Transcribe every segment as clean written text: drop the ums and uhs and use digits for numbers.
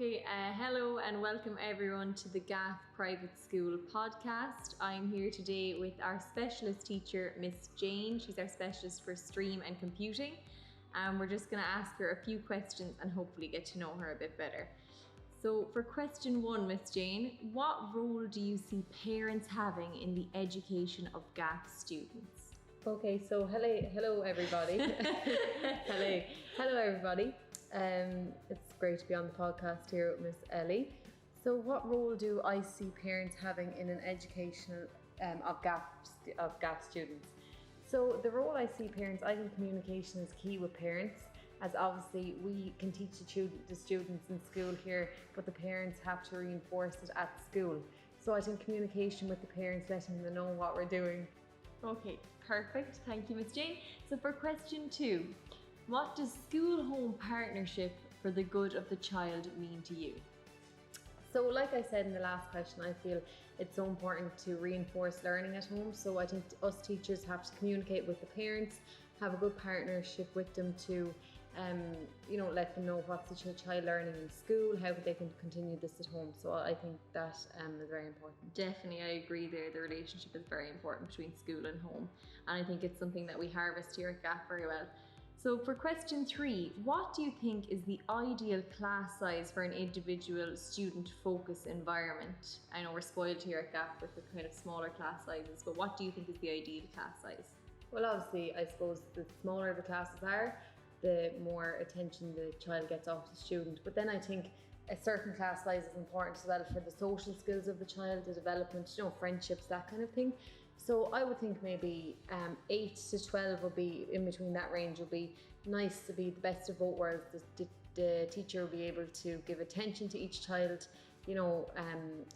Okay, hello and welcome everyone to the Ghaf Private School podcast. I'm here today with our specialist teacher, Miss Jane. She's our specialist for STEAM and computing. And we're just going to ask her a few questions and hopefully get to know her a bit better. So for question 1, Miss Jane, what role do you see parents having in the education of Ghaf students? Okay, so hello everybody. hello everybody. It's great to be on the podcast here with Miss Ellie. So what role do I see parents having in an education of Ghaf students? So the role I see parents, I think communication is key with parents, as obviously we can teach the students in school here, but the parents have to reinforce it at school. So I think communication with the parents, letting them know what we're doing. Okay, perfect. Thank you, Miss Jane. So for question 2, what does school-home partnership for the good of the child mean to you? So like I said in the last question, I feel it's so important to reinforce learning at home. So I think us teachers have to communicate with the parents, have a good partnership with them to let them know what's the child learning in school, how they can continue this at home. So I think that is very important. Definitely, I agree there. The relationship is very important between school and home. And I think it's something that we harvest here at Ghaf very well. So for question 3, what do you think is the ideal class size for an individual student focus environment? I know we're spoiled here at Ghaf with the kind of smaller class sizes, but what do you think is the ideal class size? Well, obviously, I suppose the smaller the classes are, the more attention the child gets off the student. But then I think a certain class size is important as well for the social skills of the child, the development, friendships, that kind of thing. So I would think maybe 8 to 12 would be, in between that range, would be nice to be the best of both worlds. The teacher will be able to give attention to each child,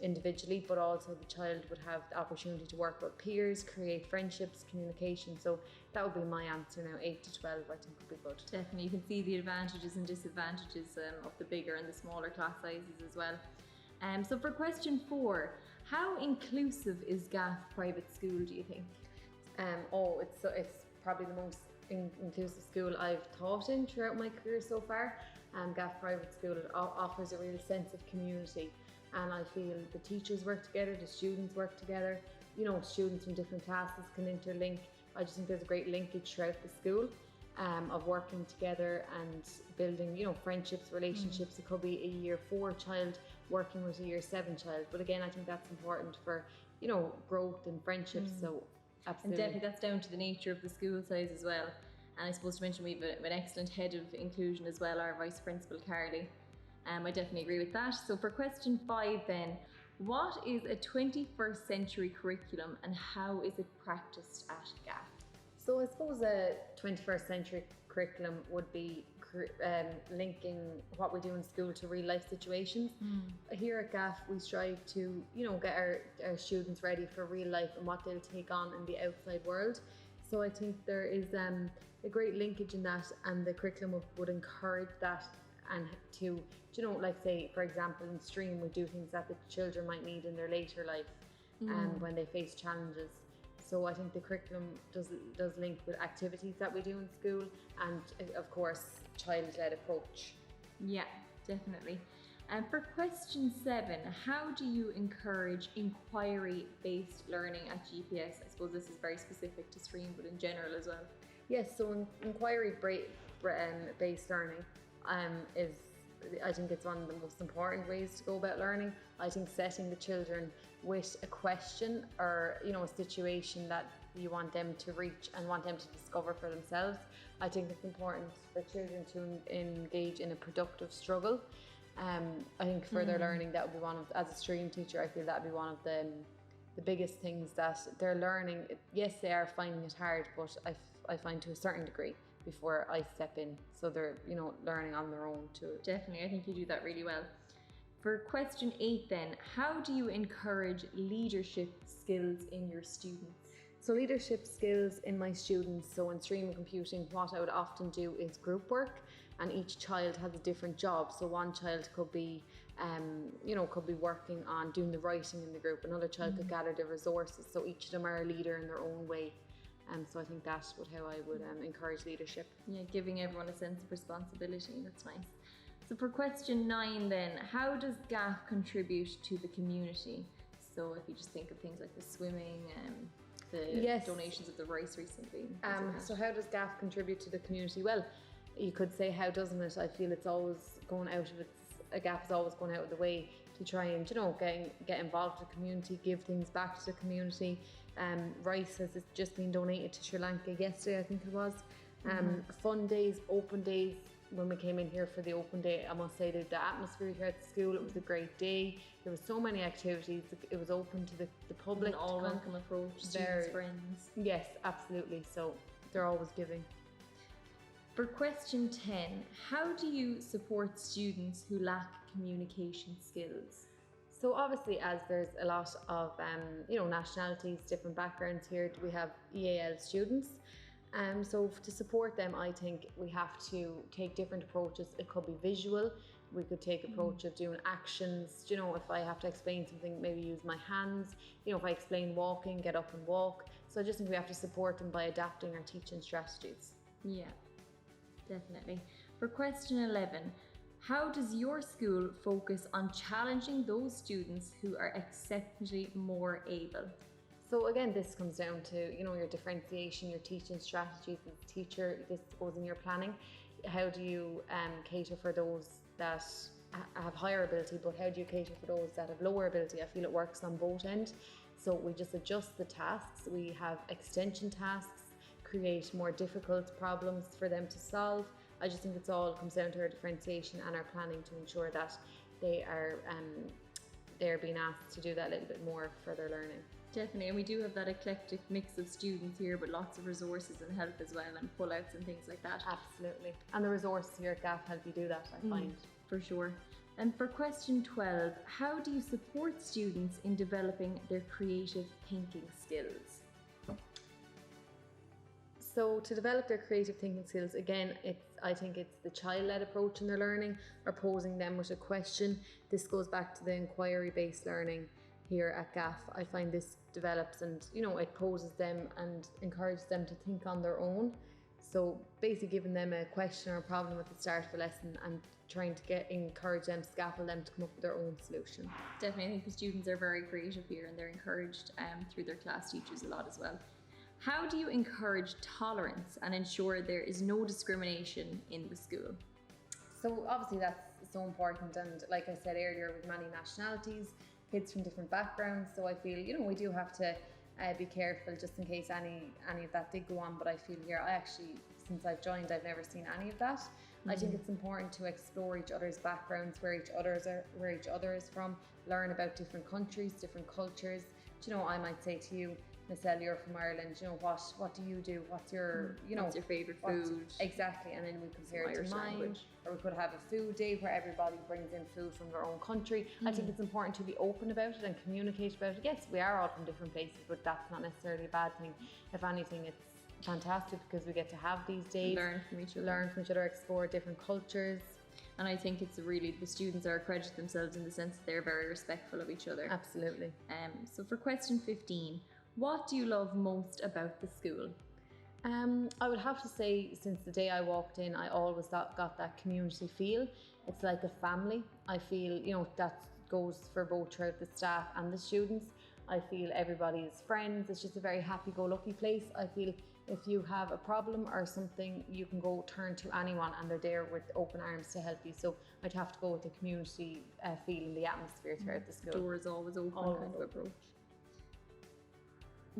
individually, but also the child would have the opportunity to work with peers, create friendships, communication. So that would be my answer now. 8 to 12 I think would be good. Definitely, you can see the advantages and disadvantages of the bigger and the smaller class sizes as well. So for question 4, how inclusive is Ghaf Private School, do you think? It's probably the most inclusive school I've taught in throughout my career so far. Ghaf Private School offers a real sense of community, and I feel the teachers work together, the students work together, students from different classes can interlink. I just think there's a great linkage throughout the school of working together and building, friendships, relationships. It could be a year 4 child working with a year 7 child, but again, I think that's important for, growth and friendships. So absolutely. And definitely that's down to the nature of the school size as well. And I suppose to mention we have an excellent head of inclusion as well, our Vice Principal Carly. I definitely agree with that. So for question 5 then, what is a 21st century curriculum and how is it practiced at Ghaf? So I suppose a 21st century curriculum would be linking what we do in school to real life situations. Here at Ghaf, we strive to, get our students ready for real life and what they'll take on in the outside world. So I think there is a great linkage in that, and the curriculum would encourage that, and to, like say, for example, in STEAM, we do things that the children might need in their later life when they face challenges. So I think the curriculum does link with activities that we do in school, and of course, child-led approach. Yeah, definitely. And for question 7, how do you encourage inquiry-based learning at GPS? I suppose this is very specific to STEAM, but in general as well. Yes, so inquiry-based learning I think it's one of the most important ways to go about learning. I think setting the children with a question or, a situation that you want them to reach and want them to discover for themselves. I think it's important for children to engage in a productive struggle. I think for their learning, that would be as a STEAM teacher, I feel that would be one of the biggest things that they're learning. Yes, they are finding it hard, but I find to a certain degree before I step in. So they're, learning on their own too. Definitely, I think you do that really well. For question 8 then, how do you encourage leadership skills in your students? So leadership skills in my students, so in STEAM and computing, what I would often do is group work, and each child has a different job. So one child could be, could be working on doing the writing in the group. Another child could gather the resources. So each of them are a leader in their own way. So I think that's how I would encourage leadership. Yeah, giving everyone a sense of responsibility, that's nice. So for question 9 then, how does Ghaf contribute to the community? So if you just think of things like the swimming and the donations of the rice recently. So how does Ghaf contribute to the community? Well, you could say how doesn't it? I feel it's always going out of Ghaf is always going out of the way to try and get involved with the community, give things back to the community. Rice has just been donated to Sri Lanka yesterday, I think it was. Fun days, open days. When we came in here for the open day, I must say that the atmosphere here at the school, it was a great day. There were so many activities. It was open to the public. An all welcome approach, students, friends. Yes, absolutely. So they're always giving. For question 10, how do you support students who lack communication skills? So obviously, as there's a lot of nationalities, different backgrounds here, we have EAL students. So to support them, I think we have to take different approaches. It could be visual. We could take approach of doing actions. If I have to explain something, maybe use my hands. If I explain walking, get up and walk. So I just think we have to support them by adapting our teaching strategies. Yeah, definitely. For question 11, how does your school focus on challenging those students who are exceptionally more able? So again, this comes down to, your differentiation, your teaching strategies as a teacher. This goes in your planning. How do you cater for those that have higher ability, but how do you cater for those that have lower ability? I feel it works on both ends. So we just adjust the tasks. We have extension tasks, create more difficult problems for them to solve. I just think it's all comes down to our differentiation and our planning to ensure that they're being asked to do that a little bit more for their learning. Definitely, and we do have that eclectic mix of students here, but lots of resources and help as well, and pull-outs and things like that. Absolutely, and the resources here at Ghaf help you do that, I find. For sure. And for question 12, how do you support students in developing their creative thinking skills? So to develop their creative thinking skills, again, I think it's the child-led approach in their learning, or posing them with a question. This goes back to the inquiry-based learning here at Ghaf. I find this develops and, it poses them and encourages them to think on their own. So basically giving them a question or a problem at the start of a lesson and trying to encourage them, scaffold them to come up with their own solution. Definitely, I think the students are very creative here and they're encouraged through their class teachers a lot as well. How do you encourage tolerance and ensure there is no discrimination in the school? So obviously that's so important, and like I said earlier, with many nationalities, kids from different backgrounds, so I feel we do have to be careful just in case any of that did go on. But I feel here, I actually, since I've joined, I've never seen any of that. I think it's important to explore each other's backgrounds, where each other is from, learn about different countries, different cultures. I might say to you, Michelle, you're from Ireland, what do you do? What's your, what's your favourite food? Exactly, and then we compare it to mine. Language. Or we could have a food day where everybody brings in food from their own country. I think it's important to be open about it and communicate about it. Yes, we are all from different places, but that's not necessarily a bad thing. If anything, it's fantastic because we get to have these days. Learn from each other, explore different cultures. And I think it's really, the students are accredited themselves in the sense that they're very respectful of each other. Absolutely. So for question 15, what do you love most about the school? I would have to say, since the day I walked in, I always got that community feel. It's like a family. I feel, that goes for both throughout the staff and the students. I feel everybody is friends. It's just a very happy-go-lucky place. I feel if you have a problem or something, you can go turn to anyone and they're there with open arms to help you. So I'd have to go with the community feel and the atmosphere throughout the school. Doors always open kind of approach.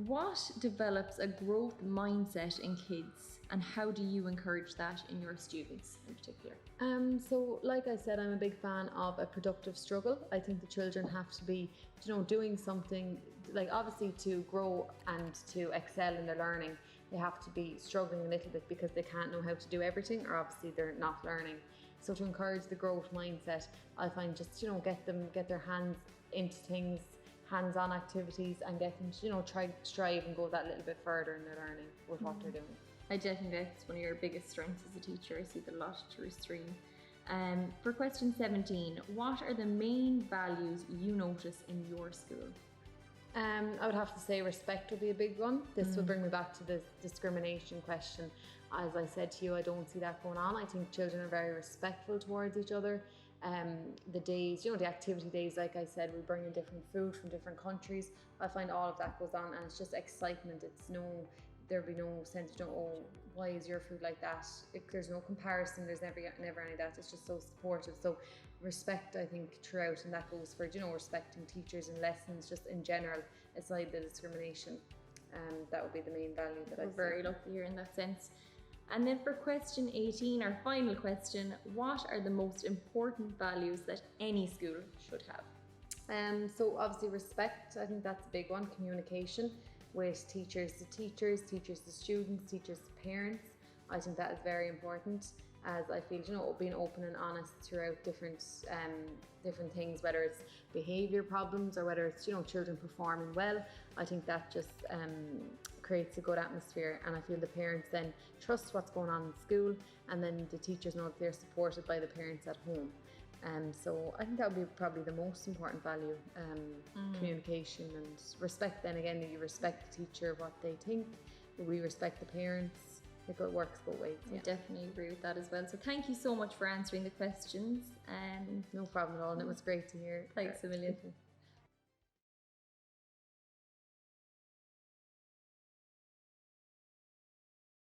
What develops a growth mindset in kids, and how do you encourage that in your students in particular? So like I said, I'm a big fan of a productive struggle. I think the children have to be, doing something, like obviously to grow and to excel in their learning, they have to be struggling a little bit because they can't know how to do everything, or obviously they're not learning. So to encourage the growth mindset, I find just, get their hands into things, hands-on activities, and get them to, strive and go that little bit further in their learning with what they're doing. I definitely think that's one of your biggest strengths as a teacher. I see the lot through stream. For question 17, what are the main values you notice in your school? I would have to say respect would be a big one. This would bring me back to the discrimination question. As I said to you, I don't see that going on. I think children are very respectful towards each other. The days, the activity days, like I said, we bring in different food from different countries. I find all of that goes on, and it's just excitement. There'll be no sense, oh, why is your food like that? There's no comparison. There's never any of that. It's just so supportive. So respect, I think, throughout, and that goes for respecting teachers and lessons just in general, aside the discrimination. That would be the main value that I see. Very lucky here in that sense. And then for question 18, our final question, what are the most important values that any school should have? So obviously respect, I think that's a big one. Communication with teachers to teachers, teachers to students, teachers to parents. I think that is very important, as I feel, being open and honest throughout different things, whether it's behaviour problems or whether it's, children performing well. I think that just creates a good atmosphere, and I feel the parents then trust what's going on in school, and then the teachers know that they're supported by the parents at home. So I think that would be probably the most important value, communication and respect. Then again, you respect the teacher, what they think, we respect the parents. I think it works both ways. I definitely agree with that as well. So thank you so much for answering the questions. No problem at all, and it was great to hear. Thanks a million.